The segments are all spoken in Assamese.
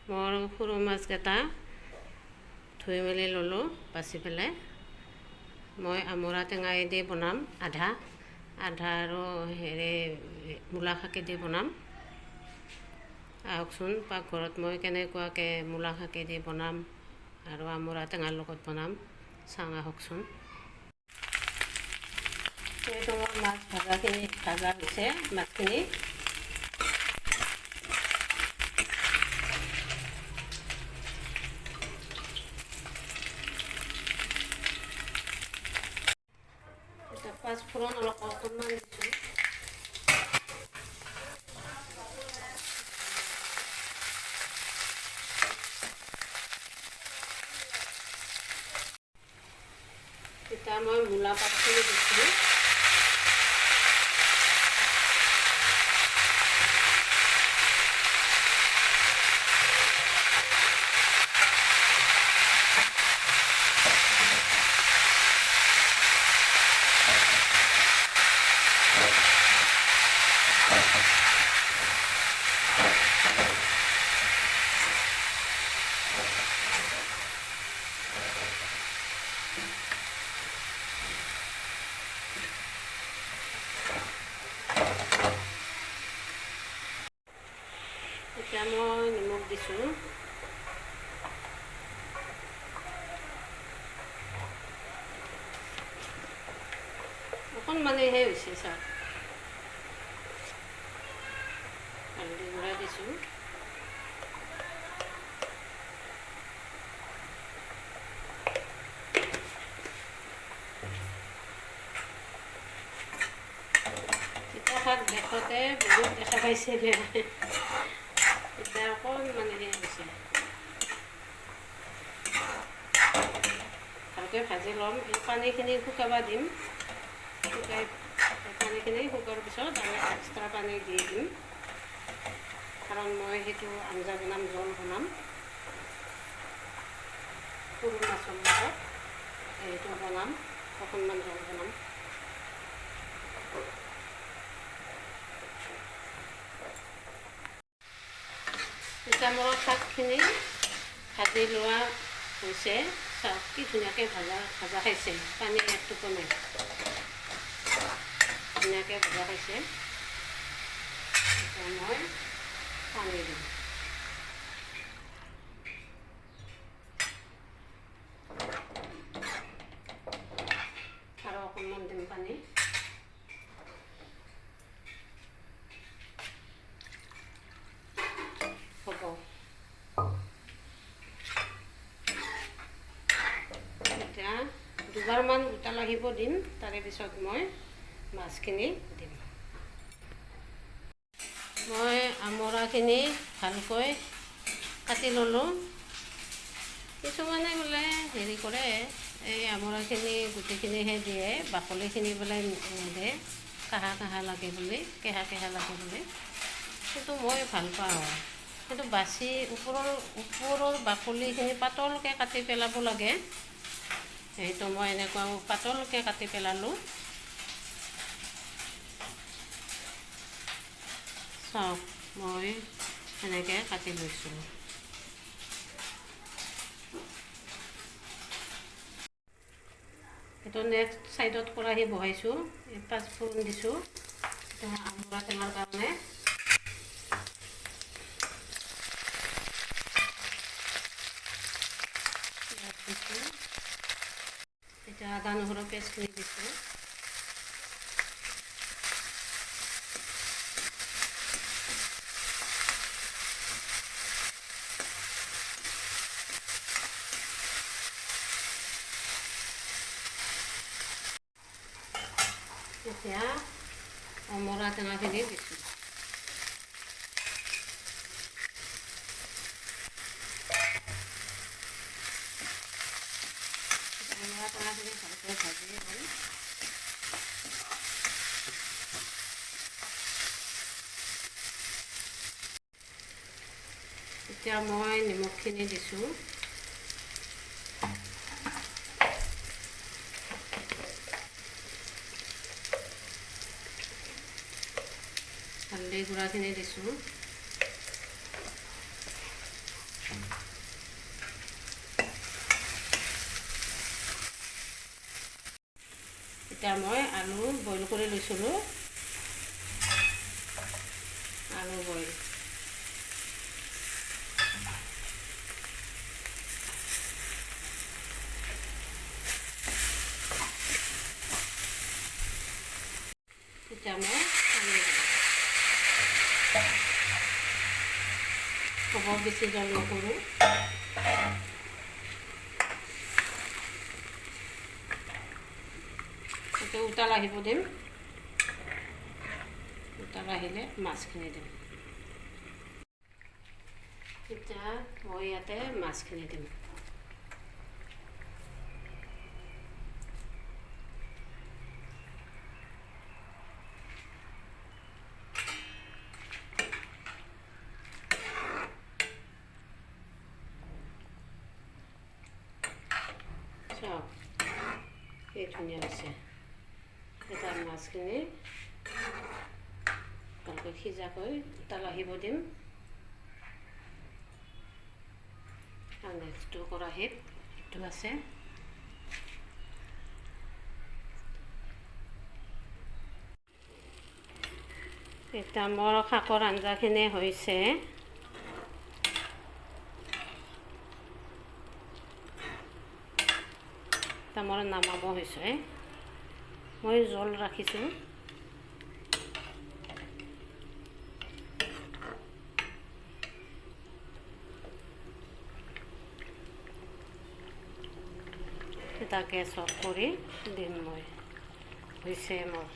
মোৰ সৰু মাছকেইটা ধুই মেলি ল'লোঁ, বাচি পেলাই। মই আমৰা টেঙাই দি বনাম, আধা আৰু মূলা শাকে দি বনাম। আহকচোন পাকঘৰত মই কেনেকুৱাকৈ মূলা শাকে দি বনাম আৰু আমৰা টেঙাৰ লগত বনাম, চাওঁ আহকচোন। এইটো মোৰ মাছ ভাজা হৈছে, মাছখিনি। এতিয়া পাঁচফোৰণ অকণমান দিছোঁ। এতিয়া মই মূলা পাতখিনি দিছোঁ। এতিয়া মই নিমখ দিছোঁ। অকণমানেহে হৈছে চাওক। হালধি গুড়া দিছোঁ। তিতা শাক দেখোঁতে বহুত দেখা পাইছিলে, এতিয়া অকণমানেহে হৈছে। ভালকৈ ভাজি ল'ম। এই পানীখিনি শুকাব দিম। পানীখিনি শুকোৱাৰ পিছত আমি এক্সট্ৰা পানী দি দিম, কাৰণ মই সেইটো আঞ্জা বনাম, জোল বনাম। সৰু মাছৰ লগত এইটো বনাম, অকণমান জোল বনাম। এতিয়া মোৰ শাকখিনি ভাজি লোৱা হৈছে। চাওক কি ধুনীয়াকৈ ভাজা খাইছে, পানী একটুপো নাই, ধুনীয়াকৈ ভাজা খাইছে। এতিয়া মই পানী দিম। আৰু অকণমান দিম পানী। হ'ব। এতিয়া দুবাৰমান উতল আহিব দিম, তাৰে পিছত মই মাছখিনি দিম। মই আমৰাখিনি ভালকৈ কাটি ল'লোঁ। কিছুমানে বোলে হেৰি কৰে, এই আমৰাখিনি গোটেইখিনিহে দিয়ে, বাকলিখিনি বোলে নিদিয়ে, কাঢ়া লাগে বুলি, কেঁহা লাগে বুলি। কিন্তু মই ভাল পাওঁ। কিন্তু বাচি ওপৰৰ বাকলিখিনি পাতলকৈ কাটি পেলাব লাগে। সেইটো মই এনেকুৱা পাতলকৈ কাটি পেলালোঁ। চাওক, মই এনেকৈ কাটি লৈছোঁ। এইটো নেক্সট ছাইডত কেৰাহী বহাইছোঁ, পাঁচফোৰণ দিছোঁ আমৰা টেঙাৰ কাৰণে। এতিয়া আদা নহৰু পেষ্টখিনি দিছোঁ। এতিয়া আমৰা টেঙাখিনি দিছোঁ। আমৰা টেঙাখিনি ভালকৈ ভাজি ল'ম। এতিয়া মই নিমখখিনি দিছোঁ। হালধি গুড়াখিনি দিছোঁ। এতিয়া মই আলু বইল কৰি লৈছিলোঁ, আলু বইল। এতিয়া মই হ'ব বেছি জল নকৰোঁ। এতিয়া উতাল আহিব দিম, উতাল আহিলে মাছখিনি দিম। এতিয়া মই ইয়াতে মাছখিনি দিম। চাওক কি ধুনীয়া হৈছে। এতিয়া মাছখিনি ভালকৈ সিজাকৈ উতাল আহিব দিম। আৰু নেক্সটটো কেৰাহীত এইটো আছে। এতিয়া মোৰ শাকৰ আঞ্জাখিনি হৈছে। এতিয়া মোৰ নামাব হৈছে। মই জোল ৰাখিছোঁ। এটা গেছ অফ কৰি দিম মই, হৈছে মোৰ।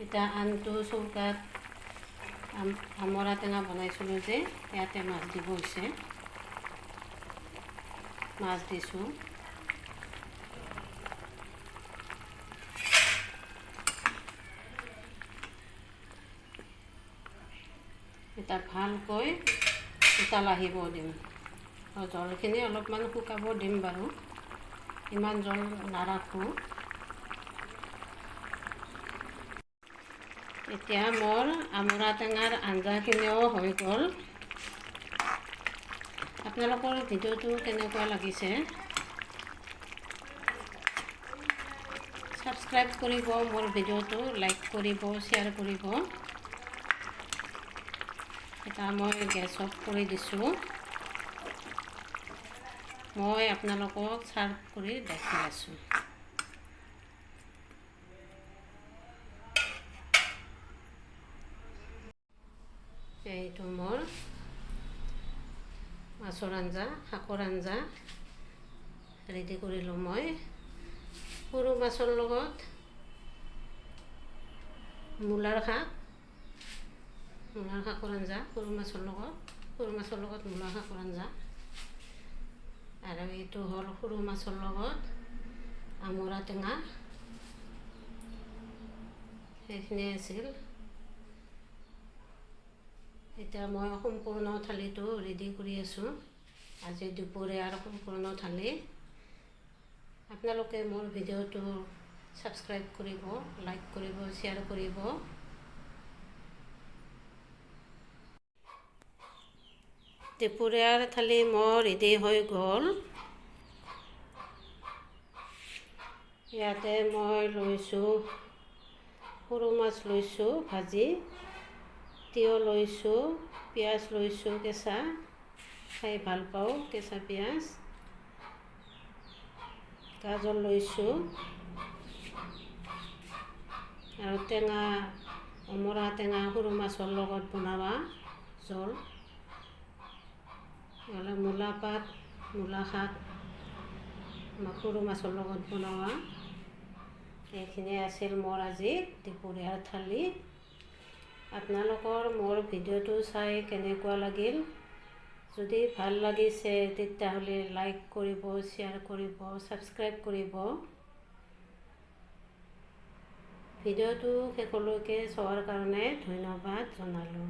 এতিয়া আনটো চৌকাত আমৰা টেঙা বনাইছিলোঁ যে, ইয়াতে মাছ দিব হৈছে। মাছ দিছোঁ। এতিয়া ভালকৈ উতাল আহিব দিম। জলখিনি অলপমান শুকাব দিম বাৰু, ইমান জল নাৰাখোঁ। এতিয়া মোৰ আমৰা টেঙাৰ আঞ্জাখিনিও হৈ গ'ল। আপোনালোকৰ ভিডিঅ'টো কেনেকুৱা লাগিছে ছাবস্ক্ৰাইব কৰিব, মোৰ ভিডিঅ'টো লাইক কৰিব, শ্বেয়াৰ কৰিব। এতিয়া মই গেছ অফ কৰি দিছোঁ। মই আপোনালোকক ছাৰ্ভ কৰি দেখাই আছোঁ। এইটো মোৰ মাছৰ আঞ্জা, শাকৰ আঞ্জা ৰেডি কৰিলোঁ মই। সৰু মাছৰ লগত মূলাৰ শাকৰ আঞ্জা, সৰু মাছৰ লগত মূলাৰ শাকৰ আঞ্জা। আৰু এইটো হ'ল সৰু মাছৰ লগত আমৰা টেঙা, সেইখিনি আছিল। এতিয়া মই সম্পূৰ্ণ থালিটো ৰেডি কৰি আছোঁ। আজি দুপৰীয়াৰ সম্পূৰ্ণ থালি। আপোনালোকে মোৰ ভিডিঅ'টো ছাবস্ক্ৰাইব কৰিব, লাইক কৰিব, শ্বেয়াৰ কৰিব। দুপৰীয়াৰ থালি মোৰ ৰেডি হৈ গ'ল। ইয়াতে মই লৈছোঁ সৰু মাছ লৈছোঁ ভাজি, তিয়ঁহ লৈছোঁ, পিঁয়াজ লৈছোঁ কেঁচা, খাই ভাল পাওঁ কেঁচা পিঁয়াজ, গাজৰ লৈছোঁ আৰু টেঙা, অমৰা টেঙা সৰু মাছৰ লগত বনোৱা জোল, নহ'লে মূলা পাত, মূলা শাক সৰু মাছৰ লগত বনোৱা। এইখিনি আছিল মোৰ আজি দুপৰীয়াৰ থালি। আপোনালোকৰ মোৰ ভিডিঅ'টো চাই কেনেকুৱা লাগিল? যদি ভাল লাগিছে তেতিয়াহ'লে লাইক কৰিব, শ্বেয়াৰ কৰিব, ছাবস্ক্ৰাইব কৰিব। ভিডিঅ'টো শেষলৈকে চোৱাৰ কাৰণে ধন্যবাদ জনালোঁ।